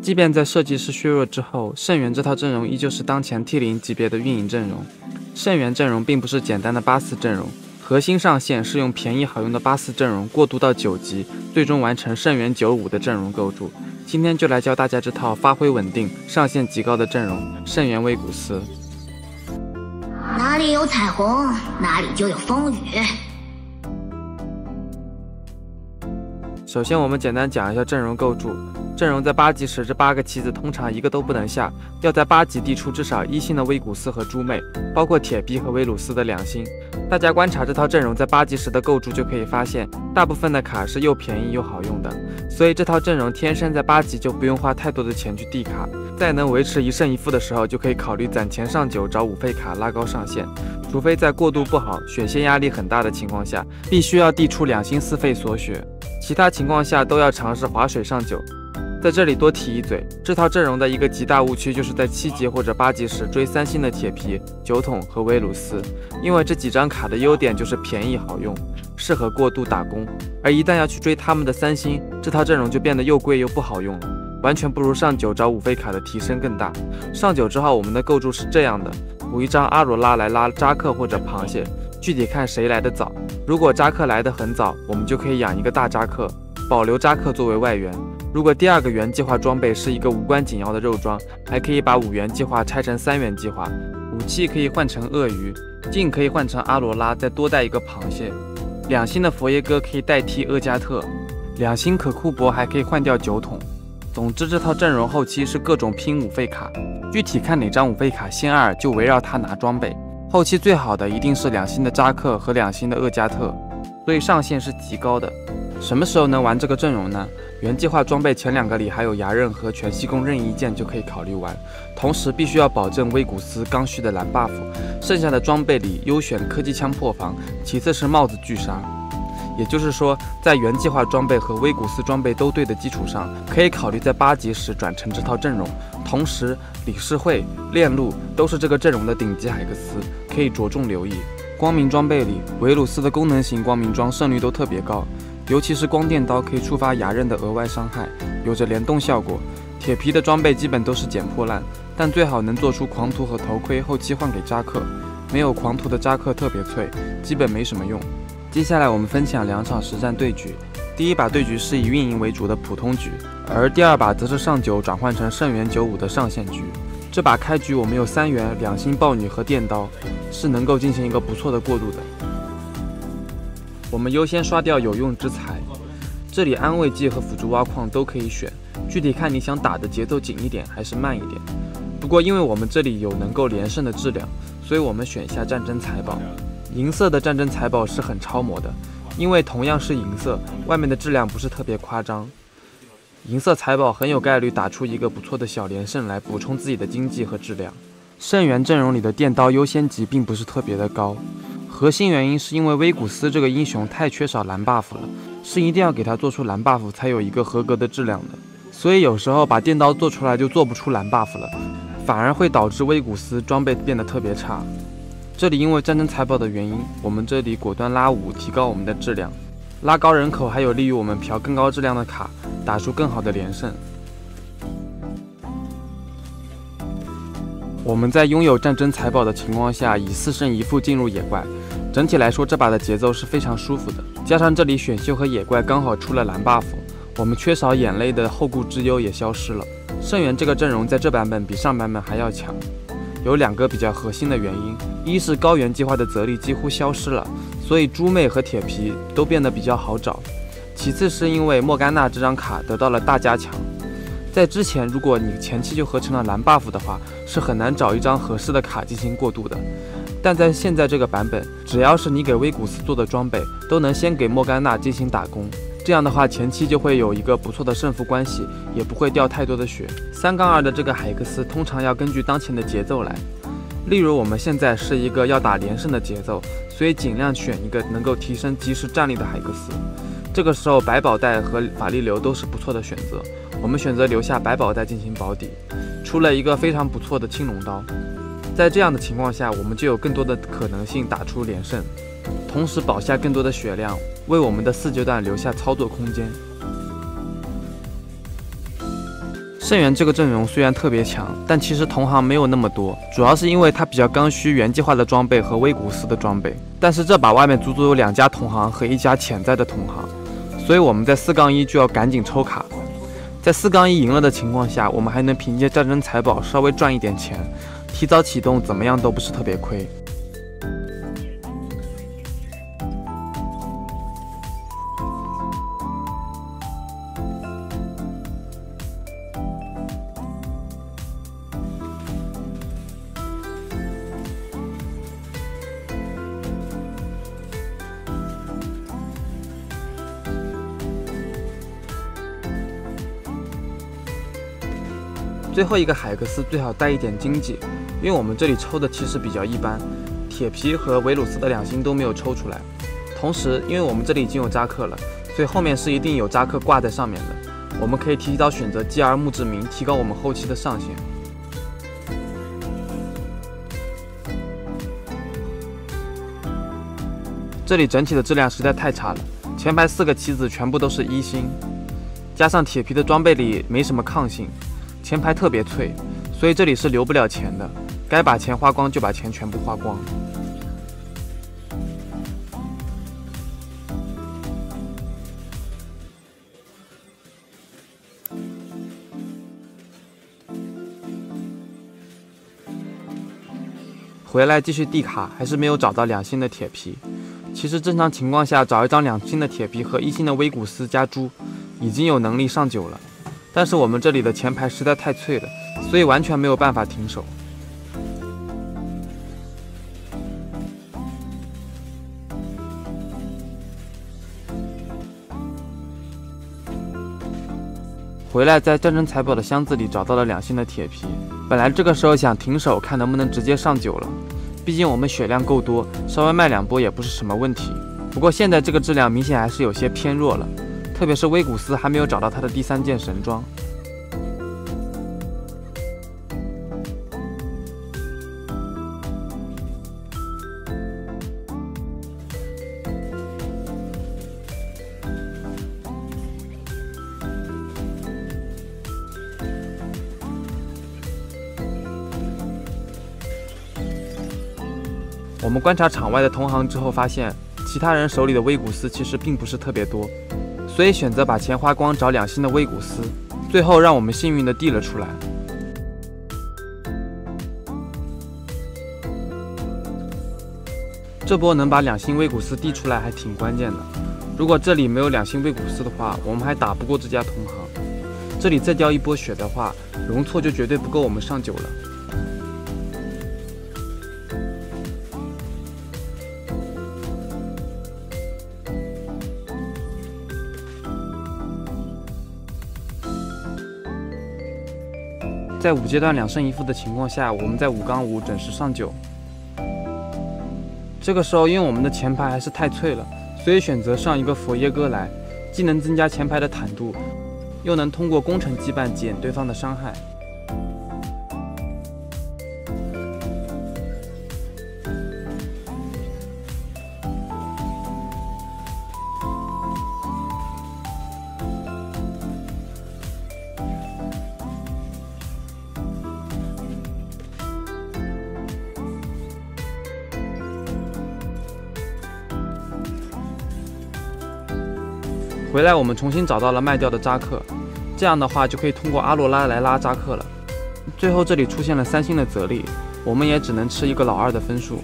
即便在设计师削弱之后，圣元这套阵容依旧是当前 T0级别的运营阵容。圣元阵容并不是简单的8-4阵容，核心上限是用便宜好用的8-4阵容过渡到9级，最终完成圣元95的阵容构筑。今天就来教大家这套发挥稳定、上限极高的阵容——圣元威古斯。哪里有彩虹，哪里就有风雨。首先，我们简单讲一下阵容构筑。阵容在8级时，这8个棋子通常一个都不能下，要在8级递出至少1星的威古斯和猪妹，包括铁皮和威鲁斯的2星。大家观察这套阵容在8级时的构筑，就可以发现，大部分的卡是又便宜又好用的，所以这套阵容天生在8级就不用花太多的钱去递卡，在能维持1胜1负的时候，就可以考虑攒钱上9找5费卡拉高上限。除非在过渡不好、血线压力很大的情况下，必须要递出2星4费锁血，其他情况下都要尝试划水上9。在这里多提一嘴，这套阵容的一个极大误区就是在7级或者8级时追3星的铁皮、酒桶和威鲁斯，因为这几张卡的优点就是便宜好用，适合过渡打工，而一旦要去追他们的3星，这套阵容就变得又贵又不好用了，完全不如上9找5费卡的提升更大。上9之后，我们的构筑是这样的：补一张阿罗拉来拉扎克或者螃蟹，具体看谁来得早。如果扎克来得很早，我们就可以养一个大扎克，保留扎克作为外援。如果第2个原计划装备是一个无关紧要的肉装，还可以把5元计划拆成3元计划，武器可以换成鳄鱼，镜可以换成阿罗拉，再多带一个螃蟹。2星的佛耶哥可以代替厄加特，2星可库珀还可以换掉酒桶。总之，这套阵容后期是各种拼5费卡，具体看哪张5费卡先2，就围绕它拿装备。后期最好的一定是2星的扎克和2星的厄加特，所以上限是极高的。什么时候能玩这个阵容呢？原计划装备前2个里还有牙刃和全息弓任意键就可以考虑玩，同时必须要保证威古斯刚需的蓝 buff， 剩下的装备里优选科技枪破防，其次是帽子巨杀。也就是说，在原计划装备和威古斯装备都对的基础上，可以考虑在8级时转成这套阵容。同时，理事会、链路都是这个阵容的顶级海克斯，可以着重留意。光明装备里，维鲁斯的功能型光明装胜率都特别高，尤其是光电刀可以触发牙刃的额外伤害，有着联动效果。铁皮的装备基本都是捡破烂，但最好能做出狂徒和头盔，后期换给扎克。没有狂徒的扎克特别脆，基本没什么用。接下来我们分享2场实战对局。第一把对局是以运营为主的普通局，而第2把则是上9转换成圣元95的上限局。这把开局我们有3元、2星豹女和电刀，是能够进行一个不错的过渡的。我们优先刷掉有用之材，这里安慰剂和辅助挖矿都可以选，具体看你想打的节奏紧一点还是慢一点。不过因为我们这里有能够连胜的质量，所以我们选一下战争财宝。银色的战争财宝是很超模的，因为同样是银色，外面的质量不是特别夸张。银色财宝很有概率打出一个不错的小连胜来补充自己的经济和质量。圣元阵容里的电刀优先级并不是特别的高，核心原因是因为威古斯这个英雄太缺少蓝 buff 了，是一定要给他做出蓝 buff 才有一个合格的质量的，所以有时候把电刀做出来就做不出蓝 buff 了，反而会导致威古斯装备变得特别差。这里因为战争财宝的原因，我们这里果断拉5，提高我们的质量，拉高人口还有利于我们嫖更高质量的卡，打出更好的连胜。我们在拥有战争财宝的情况下，以4胜1负进入野怪，整体来说这把的节奏是非常舒服的。加上这里选秀和野怪刚好出了蓝 buff， 我们缺少眼泪的后顾之忧也消失了。圣元这个阵容在这版本比上版本还要强，有2个比较核心的原因，一是高原计划的泽力几乎消失了，所以猪妹和铁皮都变得比较好找。其次是因为莫甘娜这张卡得到了大加强，在之前如果你前期就合成了蓝 buff 的话，是很难找一张合适的卡进行过渡的。但在现在这个版本，只要是你给威古斯做的装备，都能先给莫甘娜进行打工，这样的话前期就会有一个不错的胜负关系，也不会掉太多的血。3-2的这个海克斯通常要根据当前的节奏来，例如我们现在是一个要打连胜的节奏，所以尽量选一个能够提升即时战力的海克斯。这个时候百宝袋和法力流都是不错的选择，我们选择留下百宝袋进行保底，出了一个非常不错的青龙刀。在这样的情况下，我们就有更多的可能性打出连胜，同时保下更多的血量，为我们的4阶段留下操作空间。圣元这个阵容虽然特别强，但其实同行没有那么多，主要是因为他比较刚需原计划的装备和威古斯的装备。但是这把外面足足有2家同行和1家潜在的同行，所以我们在4-1就要赶紧抽卡。在4-1赢了的情况下，我们还能凭借战争财宝稍微赚一点钱，提早启动怎么样都不是特别亏。最后一个海格斯最好带一点经济，因为我们这里抽的其实比较一般，铁皮和维鲁斯的2星都没有抽出来。同时，因为我们这里已经有扎克了，所以后面是一定有扎克挂在上面的。我们可以提早选择 GR 墓志铭，提高我们后期的上限。这里整体的质量实在太差了，前排4个棋子全部都是1星，加上铁皮的装备里没什么抗性。前排特别脆，所以这里是留不了钱的，该把钱花光就把钱全部花光。回来继续递卡，还是没有找到2星的铁皮。其实正常情况下，找一张2星的铁皮和1星的威古斯加猪，已经有能力上9了。但是我们这里的前排实在太脆了，所以完全没有办法停手。回来在战争财宝的箱子里找到了2星的铁皮，本来这个时候想停手，看能不能直接上9了，毕竟我们血量够多，稍微卖2波也不是什么问题。不过现在这个质量明显还是有些偏弱了。特别是威古斯还没有找到他的第3件神装。我们观察场外的同行之后发现，其他人手里的威古斯其实并不是特别多。所以选择把钱花光找2星的威古斯，最后让我们幸运的递了出来。这波能把2星威古斯递出来还挺关键的，如果这里没有2星威古斯的话，我们还打不过这家同行。这里再掉一波血的话，容错就绝对不够我们上9了。在5阶段2胜1负的情况下，我们在5-5准时上9。这个时候，因为我们的前排还是太脆了，所以选择上一个佛耶哥来，既能增加前排的坦度，又能通过攻城羁绊减对方的伤害。回来我们重新找到了卖掉的扎克，这样的话就可以通过阿洛拉来拉扎克了。最后这里出现了3星的泽利，我们也只能吃一个老2的分数。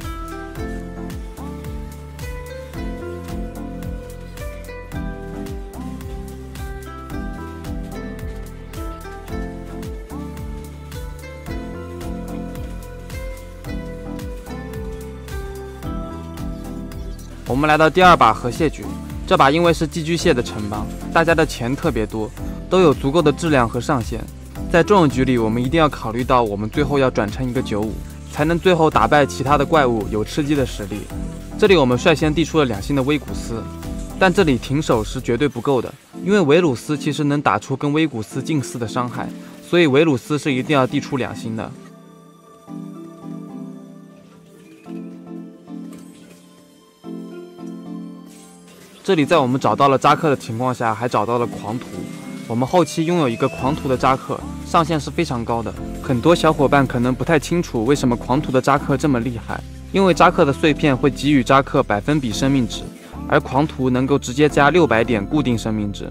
我们来到第2把河蟹局。这把因为是寄居蟹的城邦，大家的钱特别多，都有足够的质量和上限。在这种局里，我们一定要考虑到我们最后要转成一个95，才能最后打败其他的怪物，有吃鸡的实力。这里我们率先递出了2星的威古斯，但这里停手是绝对不够的，因为维鲁斯其实能打出跟威古斯近似的伤害，所以维鲁斯是一定要递出2星的。这里在我们找到了扎克的情况下，还找到了狂徒，我们后期拥有一个狂徒的扎克，上限是非常高的。很多小伙伴可能不太清楚为什么狂徒的扎克这么厉害，因为扎克的碎片会给予扎克100%生命值，而狂徒能够直接加600点固定生命值，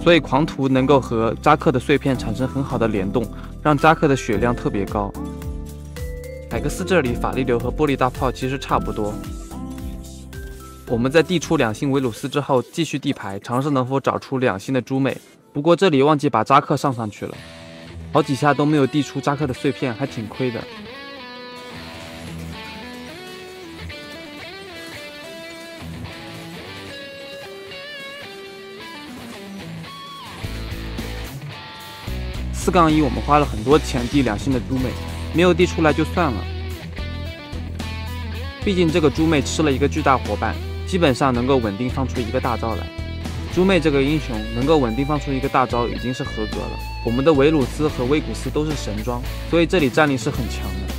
所以狂徒能够和扎克的碎片产生很好的联动，让扎克的血量特别高。海克斯这里法力流和玻璃大炮其实差不多。我们在地出2星维鲁斯之后，继续地排，尝试能否找出2星的猪妹。不过这里忘记把扎克上去了，好几下都没有地出扎克的碎片，还挺亏的。4-1，我们花了很多钱地2星的猪妹，没有地出来就算了。毕竟这个猪妹吃了一个巨大伙伴，基本上能够稳定放出一个大招来。猪妹这个英雄能够稳定放出一个大招已经是合格了。我们的维鲁斯和威古斯都是神装，所以这里战力是很强的。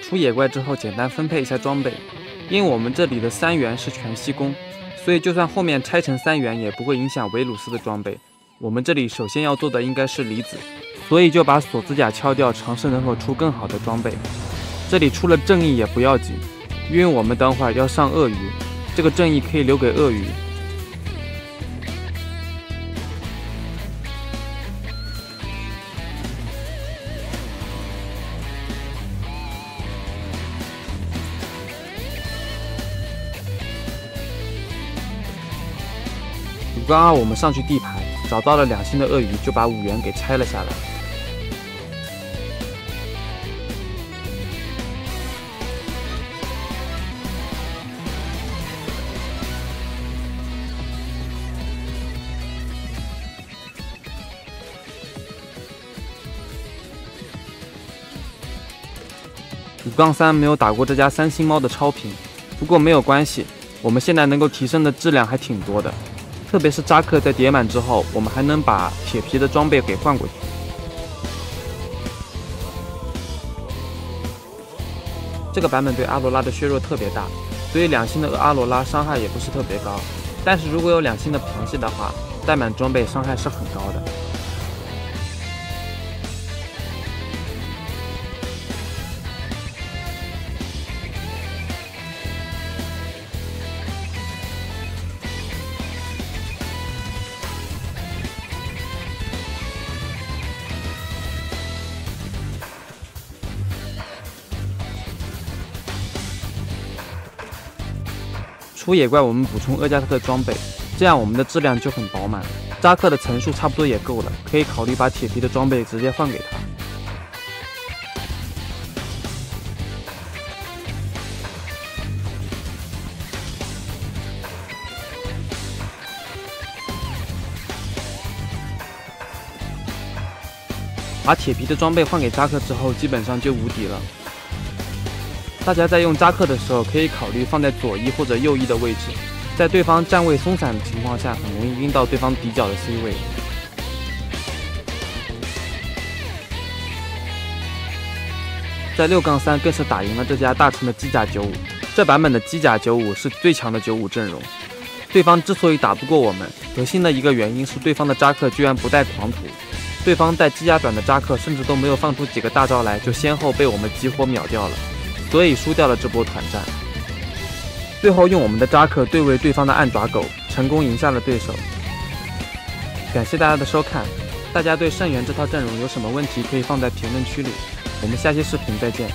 出野怪之后简单分配一下装备，因为我们这里的3元是全息弓，所以就算后面拆成3元也不会影响维鲁斯的装备。我们这里首先要做的应该是离子，所以就把锁子甲敲掉，尝试能否出更好的装备。这里出了正义也不要紧，因为我们等会儿要上鳄鱼，这个正义可以留给鳄鱼。5-2，我们上去地排，找到了2星的鳄鱼，就把5元给拆了下来。5-3没有打过这家3星猫的超频，不过没有关系，我们现在能够提升的质量还挺多的。特别是扎克在叠满之后，我们还能把铁皮的装备给换过去。这个版本对阿罗拉的削弱特别大，所以2星的阿罗拉伤害也不是特别高。但是如果有2星的螃蟹的话，带满装备伤害是很高的。出野怪我们补充厄加特的装备，这样我们的质量就很饱满。扎克的层数差不多也够了，可以考虑把铁皮的装备直接换给他。把铁皮的装备换给扎克之后，基本上就无敌了。大家在用扎克的时候，可以考虑放在左翼或者右翼的位置，在对方站位松散的情况下，很容易晕到对方底角的 C 位。在6-3更是打赢了这家大成的机甲95，这版本的机甲95是最强的95阵容。对方之所以打不过我们，核心的一个原因是对方的扎克居然不带狂徒，对方带机甲短的扎克甚至都没有放出几个大招来，就先后被我们集火秒掉了。所以输掉了这波团战，最后用我们的扎克对位对方的暗爪狗，成功赢下了对手。感谢大家的收看，大家对圣元这套阵容有什么问题可以放在评论区里，我们下期视频再见。